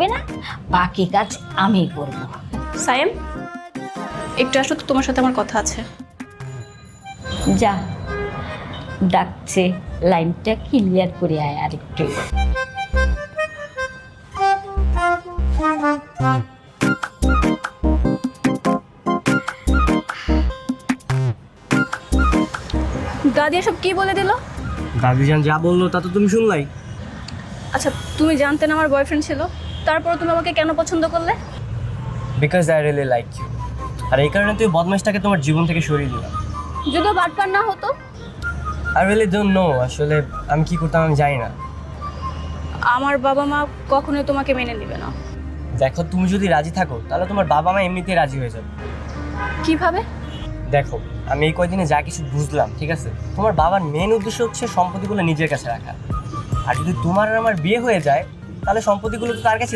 হবে না, বাকি কাজ আমি করব। সায়েম, একটু আসো তো, তোমার সাথে আমার কথা আছে। যা, ডাকছে, লাইনটা ক্লিয়ার করে আয় আরেকটু। দাদি এসব কি বলে দিল? দাদিজান যা বললো তা তো তুমি শুনলাই। আচ্ছা, তুমি জানতে না আমার বয়ফ্রেন্ড ছিল, তারপর তুমি আমাকে কেন পছন্দ করলে? Because I really like you. আর এই কারণে তুই বদমাইশটাকে তোমার জীবন থেকে সরিয়ে দিলাম। যদিও বাটপার না হতো। আই রিয়েলি ডোন্ট নো, আসলে আমি কি করতাম আমি জানি না। আমার বাবা মা কখনোই তোমাকে মেনে নেবে না। দেখো, তুমি যদি রাজি থাকো তাহলে তোমার বাবা মা এমনিতেই রাজি হয়ে যাবে। কিভাবে? দেখো, আমি এই কয়দিনে যা কিছু বুঝলাম, ঠিক আছে, তোমার বাবার মেন উদ্দেশ্য হচ্ছে সম্পত্তিগুলো নিজের কাছে রাখা। আর যদি তোমার আর আমার বিয়ে হয়ে যায় তাহলে সম্পত্তিগুলো তো তার কাছে